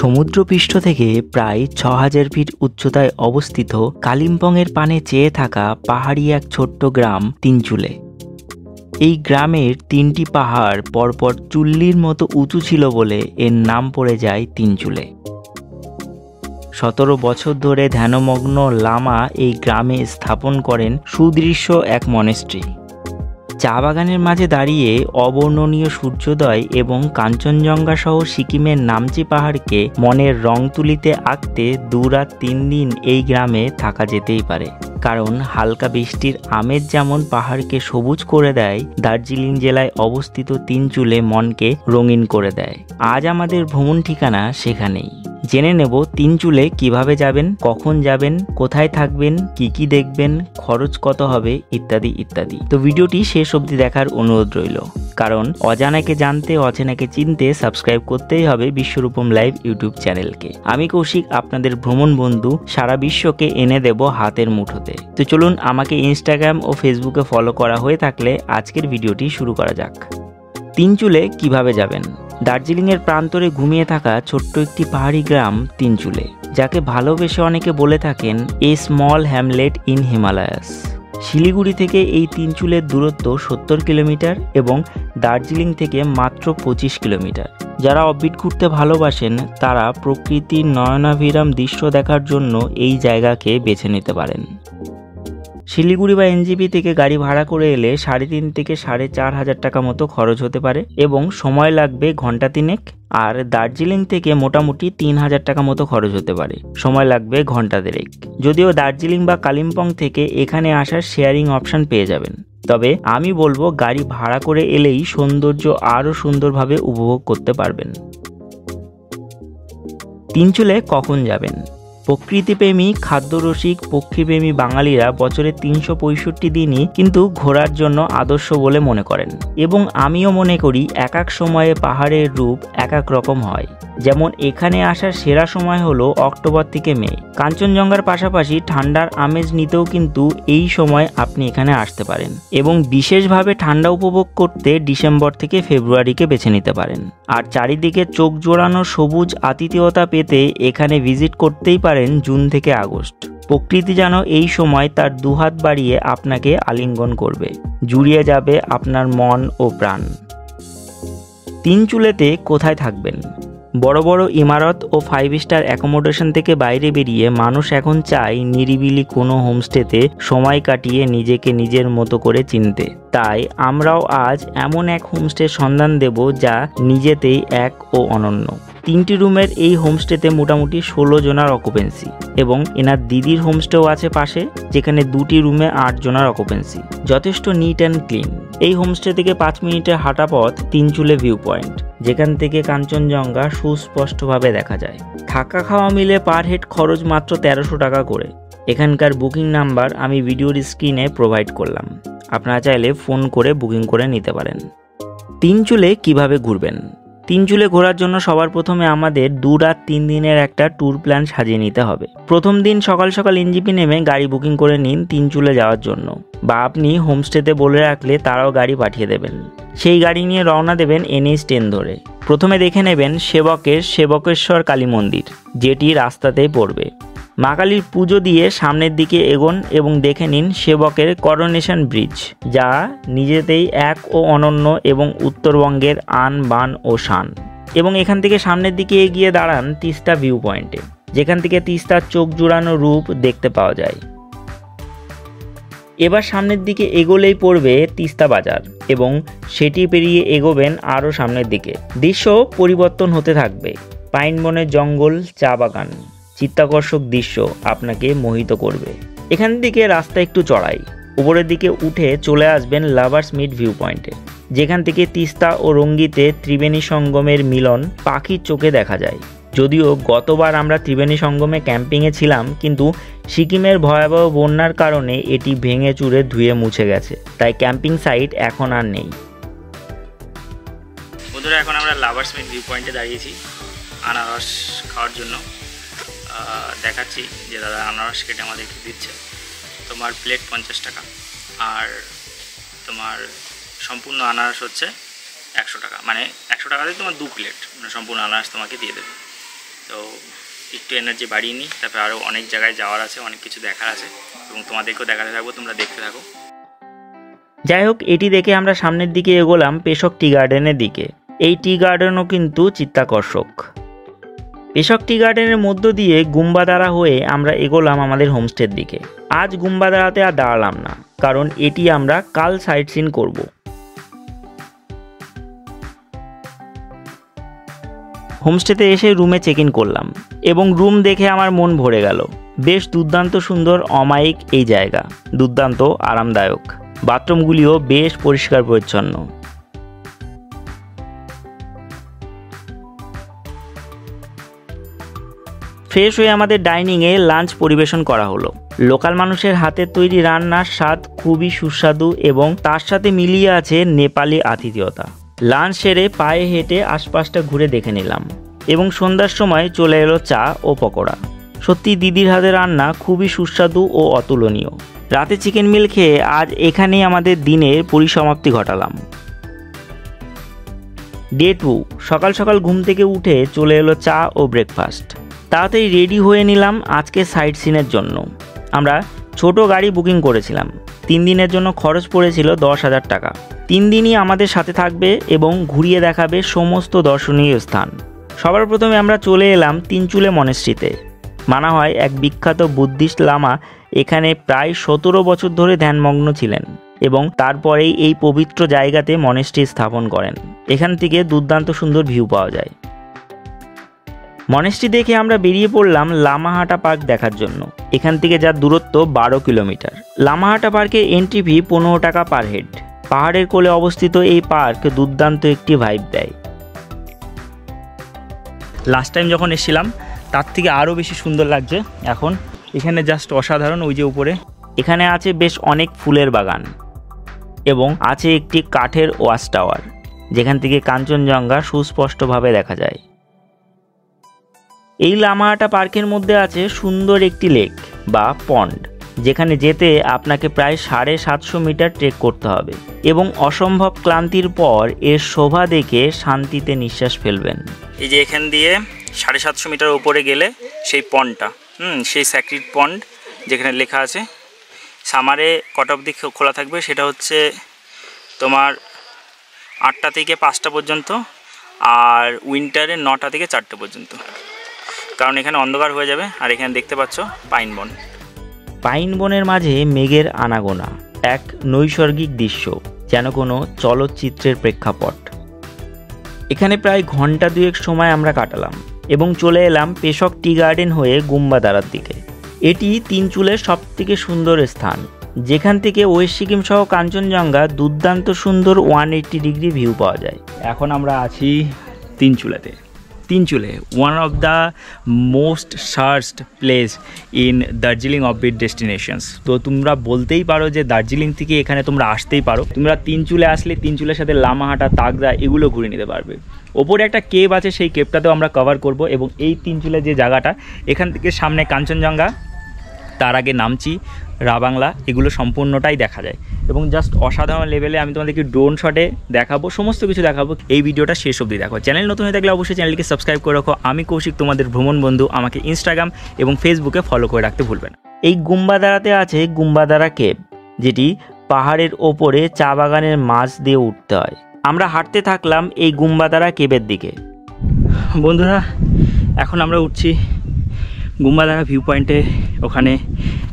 সমুদ্রপৃষ্ঠ থেকে প্রায় ৬,০০০ ফিট উচ্চতায় অবস্থিত কালিম্পংয়ের পানে চেয়ে থাকা পাহাড়ি এক ছোট্ট গ্রাম তিনচুলে। এই গ্রামের ৩টি পাহাড় পরপর চুল্লির মতো উঁচু ছিল বলে এর নাম পড়ে যায় তিনচুলে। ১৭ বছর ধরে ধ্যানমগ্ন লামা এই গ্রামে স্থাপন করেন সুদৃশ্য এক মনেস্ট্রি। চা বাগানের মাঝে দাঁড়িয়ে অবর্ণনীয় সূর্যোদয় এবং কাঞ্চনজঙ্ঘা সহ সিকিমের নামচি পাহাড়কে মনের রং তুলিতে আঁকতে ২ রাত ৩ দিন এই গ্রামে থাকা যেতেই পারে। কারণ হালকা বৃষ্টির আমেজ যেমন পাহাড়কে সবুজ করে দেয়, দার্জিলিং জেলায় অবস্থিত তিনচুলে মনকে রঙিন করে দেয়। আজ আমাদের ভ্রমণ ঠিকানা সেখানেই। জেনে নেব তিনচুলে কিভাবে যাবেন, কখন যাবেন, কোথায় থাকবেন, কি দেখবেন, খরচ কত হবে ইত্যাদি ইত্যাদি। তো ভিডিওটি শেষ অবধি দেখার অনুরোধ রইল, কারণ অজানাকে জানতে অচেনাকে চিনতে সাবস্ক্রাইব করতেই হবে বিশ্বরূপম লাইভ ইউটিউব চ্যানেলকে। আমি কৌশিক, আপনাদের ভ্রমণ বন্ধু, সারা বিশ্বকে এনে দেব হাতের মুঠোতে। তো চলুন, আমাকে ইনস্টাগ্রাম ও ফেসবুকে ফলো করা হয়ে থাকলে আজকের ভিডিওটি শুরু করা যাক। তিনচুলে কিভাবে যাবেন? দার্জিলিংয়ের প্রান্তরে ঘুমিয়ে থাকা ছোট্ট একটি পাহাড়ি গ্রাম তিনচুলে, যাকে ভালোবেসে অনেকে বলে থাকেন a small hamlet in Himalayas. Siliguri থেকে এই তিনচুলের দূরত্ব ৭০ কিলোমিটার এবং দার্জিলিং থেকে মাত্র ২৫ কিলোমিটার। যারা অফবিট ঘুরতে ভালোবাসেন তারা প্রকৃতির নয়নাভিরাম দৃশ্য দেখার জন্য এই জায়গাকে বেছে নিতে পারেন। শিলিগুড়ি বা এনজেপি থেকে গাড়ি ভাড়া করে এলে ৩.৫ থেকে ৪,৫০০ টাকা মতো খরচ হতে পারে এবং সময় লাগবে ঘন্টা ৩ আর দার্জিলিং থেকে মোটামুটি ৩,০০০ টাকা মতো খরচ হতে পারে, সময় লাগবে ঘন্টা ১.৫। যদিও দার্জিলিং বা কালিম্পং থেকে এখানে আসার শেয়ারিং অপশান পেয়ে যাবেন, তবে আমি বলবো গাড়ি ভাড়া করে এলেই সৌন্দর্য আরও সুন্দরভাবে উপভোগ করতে পারবেন। তিনচুলে কখন যাবেন? প্রকৃতিপ্রেমী, খাদ্যরসিক, পক্ষীপ্রেমী বাঙালিরা বছরের ৩৬৫ দিনই কিন্তু ঘোরার জন্য আদর্শ বলে মনে করেন এবং আমিও মনে করি এক এক সময়ে পাহাড়ের রূপ এক এক রকম হয়। যেমন এখানে আসার সেরা সময় হলো অক্টোবর থেকে মে। কাঞ্চনজঙ্ঘার পাশাপাশি ঠান্ডার আমেজ নিতেও কিন্তু এই সময় আপনি এখানে আসতে পারেন এবং বিশেষভাবে ঠান্ডা উপভোগ করতে ডিসেম্বর থেকে ফেব্রুয়ারিকে বেছে নিতে পারেন। আর চারিদিকে চোখ জোড়ানো সবুজ আতিথেয়তা পেতে এখানে ভিজিট করতেই পারেন জুন থেকে আগস্ট। প্রকৃতি যেন এই সময় তার দুহাত বাড়িয়ে আপনাকে আলিঙ্গন করবে, জুড়িয়ে যাবে আপনার মন ও প্রাণ। তিনচুলেতে কোথায় থাকবেন? বড় বড় ইমারত ও 5 স্টার অ্যাকোমোডেশন থেকে বাইরে বেরিয়ে মানুষ এখন চায় নিরিবিলি কোনো হোমস্টেতে সময় কাটিয়ে নিজেকে নিজের মতো করে চিনতে। তাই আমরাও আজ এমন এক হোমস্টের সন্ধান দেব যা নিজেতেই এক ও অনন্য। 3টি রুমের এই হোমস্টেতে মোটামুটি 16 জনার অকুপেন্সি এবং এনার দিদির হোমস্টেও আছে পাশে, যেখানে 2টি রুমে 8 জনার অকুপেন্সি। যথেষ্ট নিট অ্যান্ড ক্লিন। এই হোমস্টে থেকে 5 মিনিটের হাঁটা পথ তিনচুলে ভিউ পয়েন্ট, যেখান থেকে কাঞ্চনজঙ্ঘা সুস্পষ্টভাবে দেখা যায়। থাকা খাওয়া মিলে পার হেড খরচ মাত্র ১৩০০ টাকা করে। এখানকার বুকিং নাম্বার আমি ভিডিওর স্ক্রিনে প্রোভাইড করলাম, আপনারা চাইলে ফোন করে বুকিং করে নিতে পারেন। তিনচুলে কিভাবে ঘুরবেন? তিনচুলে ঘোরার জন্য সবার প্রথমে আমাদের 2 রাত 3 দিনের একটা ট্যুর প্ল্যান সাজিয়ে নিতে হবে। প্রথম দিন সকাল সকাল এনজেপি নেমে গাড়ি বুকিং করে নিন তিনচুলে যাওয়ার জন্য, বা আপনি হোমস্টেতে বলে রাখলে তারাও গাড়ি পাঠিয়ে দেবেন। সেই গাড়ি নিয়ে রওনা দেবেন NH10 ধরে। প্রথমে দেখে নেবেন সেবকের সেবকেশ্বর কালী মন্দির, যেটি রাস্তাতেই পড়বে। মা কালীর পুজো দিয়ে সামনের দিকে এগোন এবং দেখে নিন সেবকের করোনেশন ব্রিজ, যা নিজেতেই এক ও অনন্য এবং উত্তরবঙ্গের আন বান ও শান। এবং এখান থেকে সামনের দিকে এগিয়ে দাঁড়ান তিস্তা ভিউ পয়েন্টে, যেখান থেকে তিস্তার চোখ জুড়ানো রূপ দেখতে পাওয়া যায়। এবার সামনের দিকে এগোলেই পড়বে তিস্তা বাজার এবং সেটি পেরিয়ে এগোবেন আরও সামনের দিকে। দৃশ্য পরিবর্তন হতে থাকবে, পাইন বনের জঙ্গল, চা বাগান, চিত্তাকর্ষক দৃশ্য আপনাকে মোহিত করবে। এখান থেকে রাস্তা একটু চড়াই, উপরের দিকে উঠে চলে আসবেন লাভার্স মিট ভিউ পয়েন্টে, যেখান থেকে তিস্তা ও রঙ্গিতে ত্রিবেণী সঙ্গমের মিলন পাখির চোখে দেখা যায়। যদিও গতবার আমরা ত্রিবেণী সঙ্গমে ক্যাম্পিংয়ে ছিলাম, কিন্তু সিকিমের ভয়াবহ বন্যার কারণে এটি ভেঙে চুরে ধুয়ে মুছে গেছে, তাই ক্যাম্পিং সাইট এখন আর নেই। বন্ধুরা, এখন আমরা লাভার্স মিট ভিউ পয়েন্টে দাঁড়িয়েছি আনারস খাওয়ার জন্য। দেখাচ্ছি যে দাদা আনারস কেটে আমাদেরকে দিচ্ছে। তোমার প্লেট 50 টাকা আর তোমার সম্পূর্ণ আনারস হচ্ছে 100 টাকা, মানে 100 টাকাতে তোমার 2 প্লেট, মানে সম্পূর্ণ আনারস তোমাকে দিয়ে দেবে। তো একটু এনার্জি বাড়িয়ে নিই, তারপর আরও অনেক জায়গায় যাওয়ার আছে, অনেক কিছু দেখার আছে এবং তোমাদেরকেও দেখাতে থাকবো, তোমরা দেখতে থাকো। যাই হোক, এটি দেখে আমরা সামনের দিকে এগোলাম পেশক টি গার্ডেনের দিকে। এই টি গার্ডেনও কিন্তু চিত্তাকর্ষক। পেশক টি গার্ডেনের মধ্য দিয়ে গুম্বাদারা হয়ে আমরা এগোলাম আমাদের হোমস্টের দিকে। আজ গুম্বাদারাতে আর দাঁড়ালাম না, কারণ এটি আমরা কাল সাইট সিন করব। হোমস্টেতে এসে রুমে চেক ইন করলাম এবং রুম দেখে আমার মন ভরে গেল। বেশ দুর্দান্ত সুন্দর, অমায়িক এই জায়গা, দুর্দান্ত আরামদায়ক। বাথরুমগুলিও বেশ পরিষ্কার পরিচ্ছন্ন। ফ্রেশ হয়ে আমাদের ডাইনিংয়ে লাঞ্চ পরিবেশন করা হলো। লোকাল মানুষের হাতের তৈরি রান্নার স্বাদ খুবই সুস্বাদু এবং তার সাথে মিলিয়ে আছে নেপালি আতিথেয়তা। লাঞ্চ সেরে পায়ে হেঁটে আশপাশটা ঘুরে দেখে নিলাম এবং সন্ধ্যার সময় চলে এলো চা ও পকোড়া। সত্যি দিদির হাতে রান্না খুবই সুস্বাদু ও অতুলনীয়। রাতে চিকেন মিল খেয়ে আজ এখানেই আমাদের দিনের পরিসমাপ্তি ঘটালাম। ডে 2, সকাল সকাল ঘুম থেকে উঠে চলে এলো চা ও ব্রেকফাস্ট। তাড়াতাড়ি রেডি হয়ে নিলাম আজকে সাইট সিনের জন্য। আমরা ছোট গাড়ি বুকিং করেছিলাম। 3 দিনের জন্য খরচ পড়েছিল 10,000 টাকা। 3 দিনই আমাদের সাথে থাকবে এবং ঘুরিয়ে দেখাবে সমস্ত দর্শনীয় স্থান। সবার প্রথমে আমরা চলে এলাম তিনচুলে মনেস্ট্রিতে। মানা হয় এক বিখ্যাত বুদ্ধিস্ট লামা এখানে প্রায় 17 বছর ধরে ধ্যানমগ্ন ছিলেন এবং তারপরেই এই পবিত্র জায়গাতে মনেস্ট্রি স্থাপন করেন। এখান থেকে দুর্দান্ত সুন্দর ভিউ পাওয়া যায়। মনেস্ট্রি দেখে আমরা বেরিয়ে পড়লাম লামাহাটা পার্ক দেখার জন্য। এখান থেকে যার দূরত্ব 12 কিলোমিটার। লামাহাটা পার্কের এন্ট্রি ফি 15 টাকা পার হেড। পাহাড়ের কোলে অবস্থিত এই পার্ক দুর্দান্ত একটি ভাইব দেয়। লাস্ট টাইম যখন এসেছিলাম তার থেকে আরও বেশি সুন্দর লাগছে এখন। এখানে জাস্ট অসাধারণ। ওই যে উপরে এখানে আছে বেশ অনেক ফুলের বাগান এবং আছে একটি কাঠের ওয়াচ টাওয়ার, যেখান থেকে কাঞ্চনজঙ্ঘা সুস্পষ্টভাবে দেখা যায়। এই লামাহাটা পার্কের মধ্যে আছে সুন্দর একটি লেক বা পন্ড, যেখানে যেতে আপনাকে প্রায় 750 মিটার ট্রেক করতে হবে এবং অসম্ভব ক্লান্তির পর এর শোভা দেখে শান্তিতে নিঃশ্বাস ফেলবেন। এই যে এখান দিয়ে 750 মিটার উপরে গেলে সেই পন্ডটা, সেই স্যাক্রিড পন্ড, যেখানে লেখা আছে সামারে কটা অবধি খোলা থাকবে, সেটা হচ্ছে তোমার 8টা থেকে 5টা পর্যন্ত, আর উইন্টারে 9টা থেকে 4টে পর্যন্ত, কারণ এখানে অন্ধকার হয়ে যাবে। আর এখানে দেখতে পাচ্ছ পাইন বন। পাইন বনের মাঝে মেঘের আনাগোনা, এক নৈসর্গিক দৃশ্য, যেন কোনো চলচ্চিত্রের প্রেক্ষাপট। এখানে প্রায় ঘন্টা 2 সময় আমরা কাটালাম এবং চলে এলাম পেশক টি গার্ডেন হয়ে গুম্বাদারার দিকে। এটি তিনচুলের সবথেকে সুন্দর স্থান, যেখান থেকে ওয়েস্ট সিকিম সহ কাঞ্চনজঙ্ঘা দুর্দান্ত সুন্দর 180 ডিগ্রি ভিউ পাওয়া যায়। এখন আমরা আছি তিনচুলেতে। Tinchule one of the most searched place in Darjeeling offbeat destinations. তো তোমরা বলতেই পারো যে দার্জিলিং থেকে এখানে তোমরা আসতেই পারো। তোমরা তিনচুলে আসলে তিনচুলের সাথে লামাহাটা, তাগদা এগুলো ঘুরে নিতে পারবে। ওপরে একটা কেভ আছে, সেই কেভটাতেও আমরা কভার করব এবং এই তিনচুলের যে জায়গাটা, এখান থেকে সামনে কাঞ্চনজঙ্ঘা, তার আগে নামচি, রাবাংলা, এগুলো সম্পূর্ণটাই দেখা যায় এবং জাস্ট অসাধারণ লেভেলে। আমি তোমাদেরকে ড্রোন শটে দেখাবো, সমস্ত কিছু দেখাবো। এই ভিডিওটা শেষ অবধি দেখো। চ্যানেল নতুন হয়ে থাকলে অবশ্যই চ্যানেলকে সাবস্ক্রাইব করে রাখো। আমি কৌশিক, তোমাদের ভ্রমণ বন্ধু। আমাকে ইনস্টাগ্রাম এবং ফেসবুকে ফলো করে রাখতে ভুলবে না। এই গুম্বাদারাতে আছে গুম্বাদারা কেভ, যেটি পাহাড়ের ওপরে চা বাগানের মাঝ দিয়ে উঠতে হয়। আমরা হাঁটতে থাকলাম এই গুম্বাদারা কেভের দিকে। বন্ধুরা, এখন আমরা উঠছি গুম্বাদারা ভিউ পয়েন্টে। ওখানে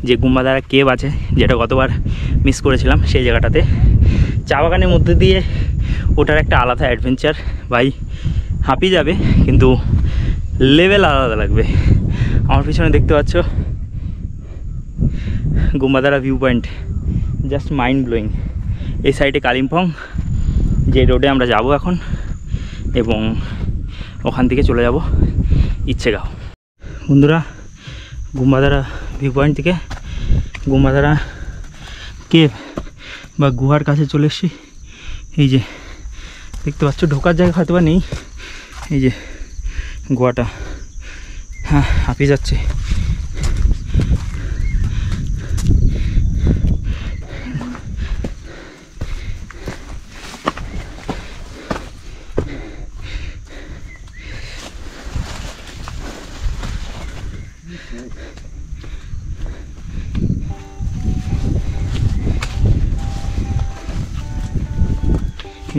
যে গুম্বাদারা কেভ আছে, যেটা গতবার মিস করেছিলাম, সেই জায়গাটাতে চা বাগানের মধ্যে দিয়ে ওটার একটা আলাদা অ্যাডভেঞ্চার। ভাই হাঁপিয়ে যাবে, কিন্তু লেভেল আলাদা লাগবে। আমার পিছনে দেখতে পাচ্ছ Gumbadara view point, just mind blowing. এই সাইডে কালিম্পং, যে রোডে আমরা যাব এখন, এবং ওখান থেকে চলে যাব ইচ্ছেগাঁও। বন্ধুরা, গুম্বাদারা ভিউ পয়েন্ট থেকে গুম্বাদারা কেভ বা গুহার কাছে চলে এসেছি। এই যে দেখতে পাচ্ছ, ঢোকার জায়গা হয়তো বা নেই। এই যে গুহাটা, হ্যাঁ হাঁপিয়ে যাচ্ছে।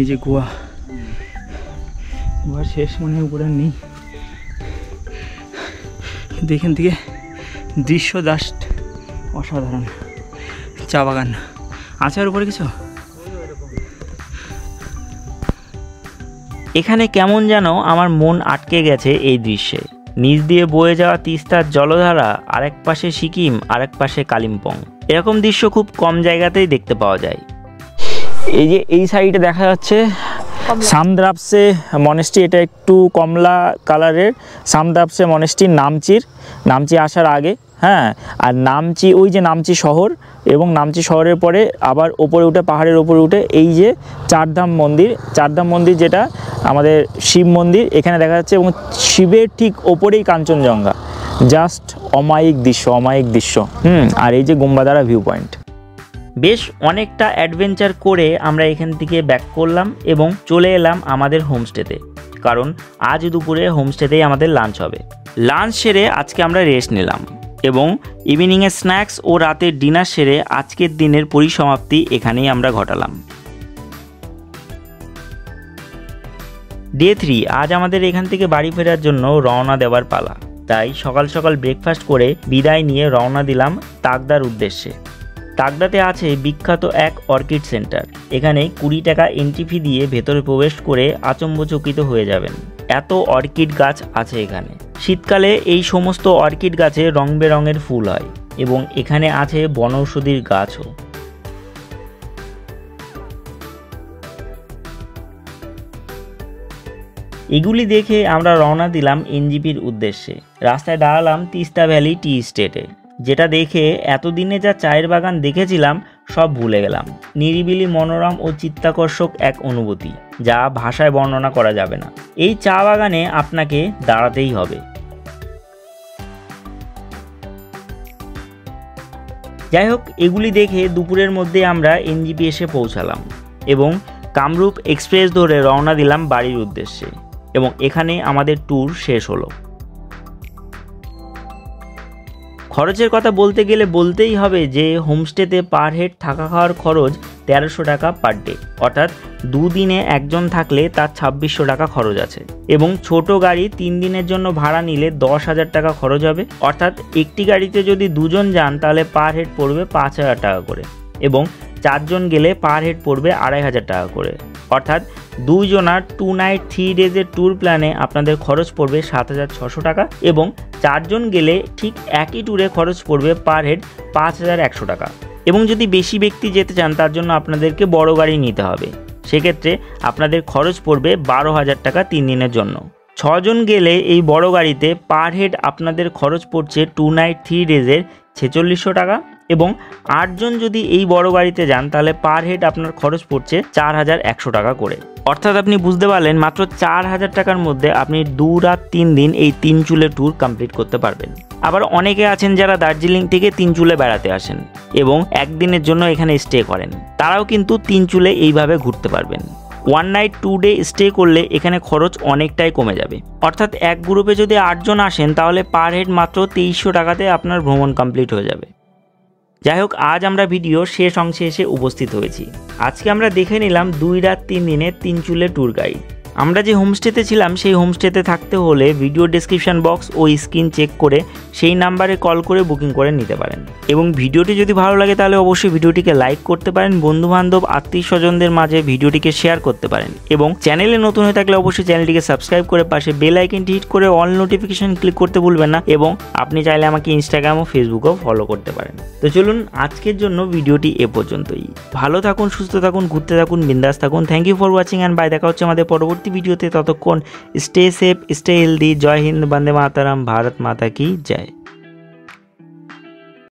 এই যে গোয়া, গোয়া শেষ মনে উপরে নেই, কিন্তু এখান থেকে দৃশ্য জাস্ট অসাধারণ। চা বাগান আছে আর উপরে কিছু। এখানে কেমন যেন আমার মন আটকে গেছে এই দৃশ্যে। নিচ দিয়ে বয়ে যাওয়া তিস্তার জলধারা, আরেক পাশে সিকিম, আরেক পাশে কালিম্পং। এরকম দৃশ্য খুব কম জায়গাতেই দেখতে পাওয়া যায়। এই যে এই সাইডে দেখা যাচ্ছে সামদ্রাপসে মনেস্ট্রি, এটা একটু কমলা কালারের। সামদ্রাপসে মনেস্ট্রি নামচি আসার আগে, হ্যাঁ। আর নামচি, ওই যে নামচি শহর, এবং নামচি শহরের পরে আবার ওপরে উঠে, পাহাড়ের ওপরে উঠে এই যে চারধাম মন্দির যেটা আমাদের শিব মন্দির এখানে দেখা যাচ্ছে, এবং শিবের ঠিক ওপরেই কাঞ্চনজঙ্ঘা। জাস্ট অমায়িক দৃশ্য। আর এই যে গুম্বাদারা ভিউ পয়েন্ট। বেশ অনেকটা অ্যাডভেঞ্চার করে আমরা এখান থেকে ব্যাক করলাম এবং চলে এলাম আমাদের হোমস্টেতে, কারণ আজ দুপুরে হোমস্টেতেই আমাদের লাঞ্চ হবে। লাঞ্চ সেরে আজকে আমরা রেস্ট নিলাম এবং ইভিনিংয়ের স্ন্যাক্স ও রাতের ডিনার সেরে আজকের দিনের পরিসমাপ্তি এখানেই আমরা ঘটালাম। ডে 3 আজ আমাদের এখান থেকে বাড়ি ফেরার জন্য রওনা দেওয়ার পালা। তাই সকাল সকাল ব্রেকফাস্ট করে বিদায় নিয়ে রওনা দিলাম তাকদার উদ্দেশ্যে। তাকদাতে আছে বিখ্যাত এক অর্কিড সেন্টার। এখানে 20 টাকা এন্ট্রি ফি দিয়ে ভেতরে প্রবেশ করে আচম্বচকিত হয়ে যাবেন। এত অর্কিড গাছ আছে এখানে। শীতকালে এই সমস্ত অর্কিড গাছে রং বেরঙের ফুল হয় এবং এখানে আছে বনৌষধির গাছও। এগুলি দেখে আমরা রওনা দিলাম এনজিপির উদ্দেশ্যে। রাস্তায় দাঁড়ালাম তিস্তা ভ্যালি টি স্টেটে, যেটা দেখে এতদিনে যা চায়ের বাগান দেখেছিলাম সব ভুলে গেলাম। নিরিবিলি, মনোরম ও চিত্তাকর্ষক এক অনুভূতি, যা ভাষায় বর্ণনা করা যাবে না। এই চা বাগানে আপনাকে দাঁড়াতেই হবে। যাই হোক, এগুলি দেখে দুপুরের মধ্যে আমরা এনজিপি এসে পৌঁছালাম এবং কামরূপ এক্সপ্রেস ধরে রওনা দিলাম বাড়ির উদ্দেশ্যে, এবং এখানে আমাদের ট্যুর শেষ হলো। খরচের কথা বলতে গেলে বলতেই হবে যে হোমস্টেতে পার হেড থাকা খাওয়ার খরচ 1300 টাকা পার ডে, অর্থাৎ 2 দিনে একজন থাকলে তার 2600 টাকা খরচ আছে। এবং ছোট গাড়ি 3 দিনের জন্য ভাড়া নিলে 10,000 টাকা খরচ হবে, অর্থাৎ একটি গাড়িতে যদি 2 জন যান তাহলে পার হেড পড়বে 5,000 টাকা করে, এবং 4 জন গেলে পার হেড পড়বে 2,500 টাকা করে। অর্থাৎ 2 জনার 2 নাইট 3 ডেজের ট্যুর প্ল্যানে আপনাদের খরচ পড়বে 7,600 টাকা, এবং 4 জন গেলে ঠিক একই ট্যুরে খরচ পড়বে পার হেড 5,100 টাকা। এবং যদি বেশি ব্যক্তি যেতে চান তার জন্য আপনাদেরকে বড় গাড়ি নিতে হবে, সেক্ষেত্রে আপনাদের খরচ পড়বে 12,000 টাকা 3 দিনের জন্য। 6 জন গেলে এই বড় গাড়িতে পার হেড আপনাদের খরচ পড়ছে 2 নাইট 3 ডেজের 4600 টাকা, এবং 8 জন যদি এই বড় গাড়িতে যান তাহলে পার হেড আপনার খরচ পড়ছে 4,100 টাকা করে। অর্থাৎ আপনি বুঝতে পারলেন মাত্র 4,000 টাকার মধ্যে আপনি 2 রাত 3 দিন এই 3 চুলে ট্যুর কমপ্লিট করতে পারবেন। আবার অনেকে আছেন যারা দার্জিলিং থেকে 3 চুলে বেড়াতে আসেন এবং একদিনের জন্য এখানে স্টে করেন, তারাও কিন্তু 3 চুলে এইভাবে ঘুরতে পারবেন। 1 নাইট 2 ডে স্টে করলে এখানে খরচ অনেকটাই কমে যাবে। অর্থাৎ এক গ্রুপে যদি 8 জন আসেন তাহলে পার হেড মাত্র 2300 টাকাতে আপনার ভ্রমণ কমপ্লিট হয়ে যাবে। যাই হোক, আজ আমরা ভিডিও শেষ অংশে এসে উপস্থিত হয়েছি। আজকে আমরা দেখে নিলাম 2 রাত 3 দিনের 3 চুলে ট্যুর গাইড। আমরা যে হোমস্টেতে ছিলাম সেই হোমস্টেতে থাকতে হলে ভিডিও ডেসক্রিপশন বক্স ও স্ক্রিন চেক করে সেই নাম্বারে কল করে বুকিং করে নিতে পারেন। এবং ভিডিওটি যদি ভালো লাগে তাহলে অবশ্যই ভিডিওটিকে লাইক করতে পারেন, বন্ধুবান্ধব আত্মীয় স্বজনদের মাঝে ভিডিওটিকে শেয়ার করতে পারেন, এবং চ্যানেলে নতুন হয়ে থাকলে অবশ্যই চ্যানেলটিকে সাবস্ক্রাইব করে পাশে বেল আইকনটি হিট করে অল নোটিফিকেশন ক্লিক করতে ভুলবেন না। এবং আপনি চাইলে আমাকে ইনস্টাগ্রাম ও ফেসবুকেও ফলো করতে পারেন। তো চলুন, আজকের জন্য ভিডিওটি এ পর্যন্তই। ভালো থাকুন, সুস্থ থাকুন, ঘুরতে থাকুন, বিন্দাস থাকুন। Thank you for watching and bye. দেখা হচ্ছে আমাদের পরবর্তী ভিডিওতে। ততক্ষণ স্টে সেফ, স্টে হেলদি। জয় হিন্দ, বন্দে মাতারাম, ভারত মাতা কি জয়।